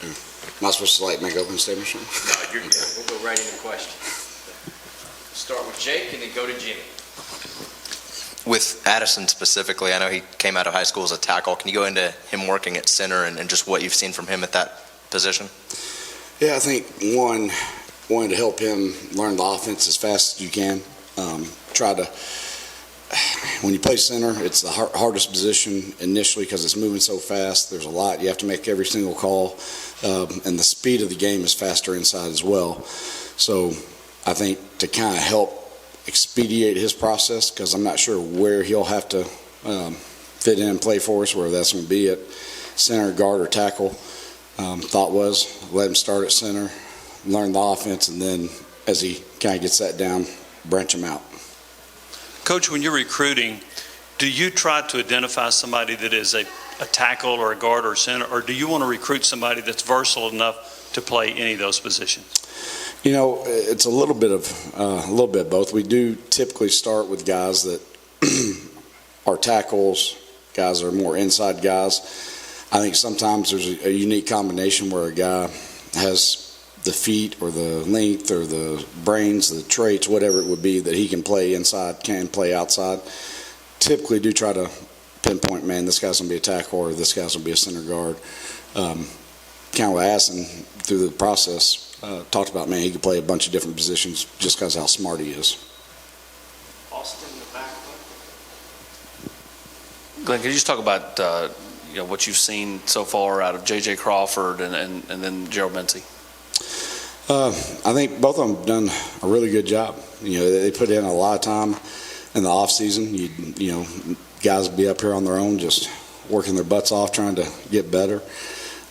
Am I supposed to make opening statements? No, you're good. We'll go right into questions. Start with Jake and then go to Jimmy. With Addison specifically, I know he came out of high school as a tackle. Can you go into him working at center and just what you've seen from him at that position? Yeah, I think wanting to help him learn the offense as fast as you can. When you play center, it's the hardest position initially because it's moving so fast. There's a lot. You have to make every single call, and the speed of the game is faster inside as well. So I think to kind of help expedite his process, because I'm not sure where he'll have to fit in and play for us, whether that's going to be at center, guard, or tackle. Thought was let him start at center, learn the offense, and then as he kind of gets that down, branch him out. Coach, when you're recruiting, do you try to identify somebody that is a tackle or a guard or center, or do you want to recruit somebody that's versatile enough to play any of those positions? You know, it's a little bit of both. We do typically start with guys that are tackles, guys that are more inside guys. I think sometimes there's a unique combination where a guy has the feet or the length or the brains, the traits, whatever it would be, that he can play inside, can play outside. Typically do try to pinpoint, man, this guy's going to be a tackle or this guy's going to be a center guard. Kind of asking through the process, talked about, man, he could play a bunch of different positions just because of how smart he is. Austin in the back. Glenn, can you just talk about what you've seen so far out of J.J. Crawford and then Gerald Mincy? I think both of them have done a really good job. You know, they put in a lot of time in the off season. You know, guys will be up here on their own, just working their butts off, trying to get better.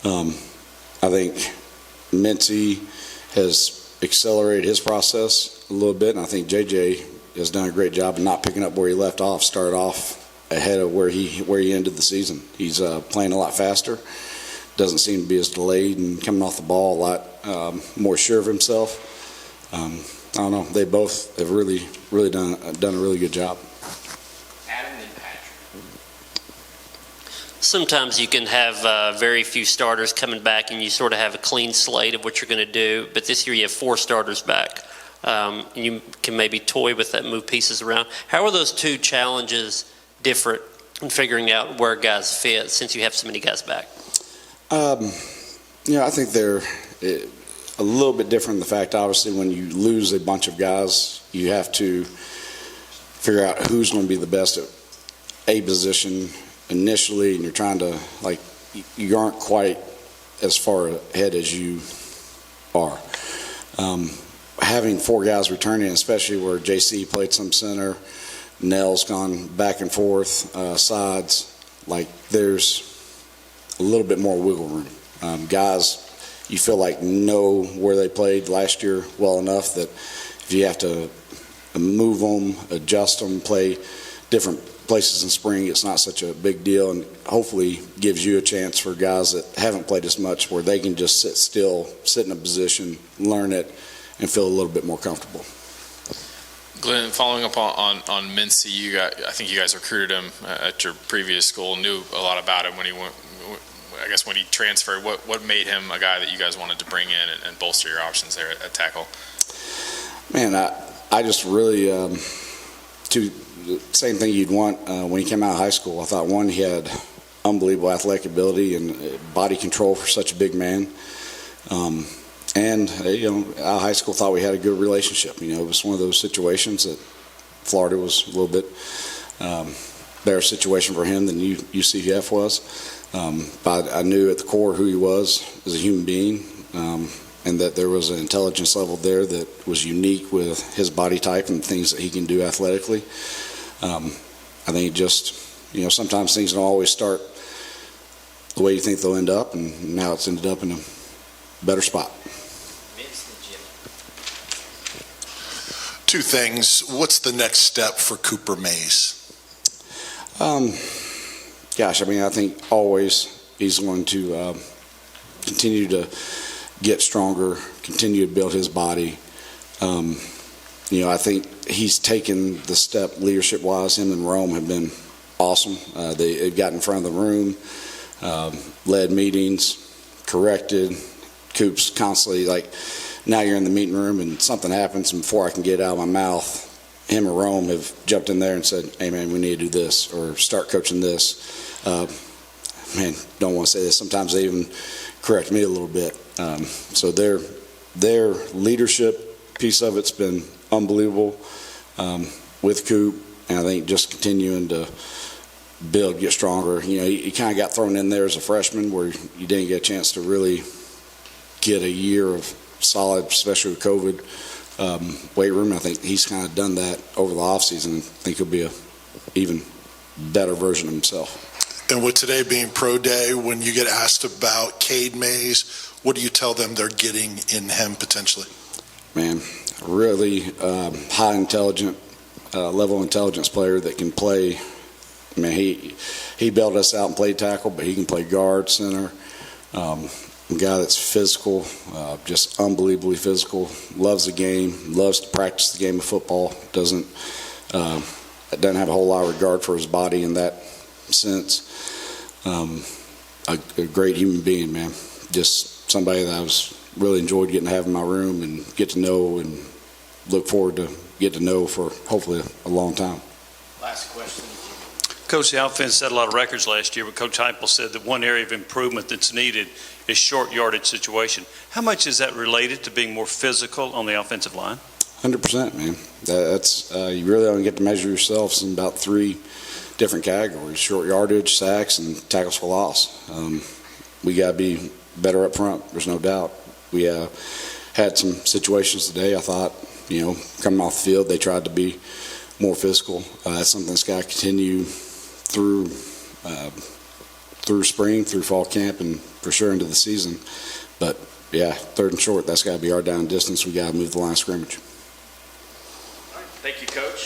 I think Mincy has accelerated his process a little bit, and I think JJ has done a great job of not picking up where he left off. Started off ahead of where he ended the season. He's playing a lot faster. Doesn't seem to be as delayed and coming off the ball a lot more sure of himself. I don't know. They both have really done a really good job. Adam and Patrick. Sometimes you can have very few starters coming back and you sort of have a clean slate of what you're going to do. But this year you have 4 starters back. You can maybe toy with that, move pieces around. How are those two challenges different in figuring out where guys fit since you have so many guys back? I think they're a little bit different in the fact, obviously, when you lose a bunch of guys, you have to figure out who's going to be the best at a position initially, and you're trying to, you aren't quite as far ahead as you are. Having 4 guys returning, especially where JC played some center, Nell's gone back and forth, sides, there's a little bit more wiggle room. Guys, you feel like know where they played last year well enough that if you have to move them, adjust them, play different places in spring, it's not such a big deal, and hopefully gives you a chance for guys that haven't played as much where they can just sit still, sit in a position, learn it, and feel a little bit more comfortable. Glenn, following up on Mincy, I think you guys recruited him at your previous school, knew a lot about him when he went. I guess when he transferred, what made him a guy that you guys wanted to bring in and bolster your options there at tackle? Man, I just really the same thing you'd want when he came out of high school. I thought, one, he had unbelievable athletic ability and body control for such a big man. And out of high school, thought we had a good relationship. It was one of those situations that Florida was a little bit better situation for him than UCF was. But I knew at the core who he was as a human being, and that there was an intelligence level there that was unique with his body type and things that he can do athletically. I think just, sometimes things don't always start the way you think they'll end up, and now it's ended up in a better spot. 2 things. What's the next step for Cooper Mays? I think always he's going to continue to get stronger, continue to build his body. I think he's taken the step leadership-wise. Him and Rome have been awesome. They've got in front of the room, led meetings, corrected. Coop's constantly like, now you're in the meeting room and something happens, and before I can get it out of my mouth, him or Rome have jumped in there and said, hey man, we need to do this, or start coaching this. Man, don't want to say this. Sometimes they even correct me a little bit. So their leadership piece of it's been unbelievable with Coop, and I think just continuing to build, get stronger. You know, he kind of got thrown in there as a freshman where you didn't get a chance to really get a year of solid, especially with COVID, weight room. I think he's kind of done that over the offseason. I think he'll be a even better version of himself. And with today being pro day, when you get asked about Cade Mays, what do you tell them they're getting in him potentially? Man, really high intelligent, level intelligence player that can play. I mean, he bailed us out and played tackle, but he can play guard, center. A guy that's physical, just unbelievably physical, loves the game, loves to practice the game of football, doesn't have a whole lot of regard for his body in that sense. A great human being, man. Just somebody that I was really enjoyed getting to have in my room and get to know, and look forward to get to know for hopefully a long time. Last question. Coach, the offense set a lot of records last year, but Coach Heupel said that one area of improvement that's needed is short yardage situation. How much is that related to being more physical on the offensive line? 100%, man. That's you really only get to measure yourselves in about 3 different categories: short yardage, sacks, and tackles for loss. We got to be better up front. There's no doubt. We had some situations today. I thought, coming off the field, they tried to be more physical. That's something that's got to continue through spring, through fall camp, and for sure into the season. But yeah, 3rd and short, that's got to be our down distance. We got to move the line of scrimmage. Thank you, Coach.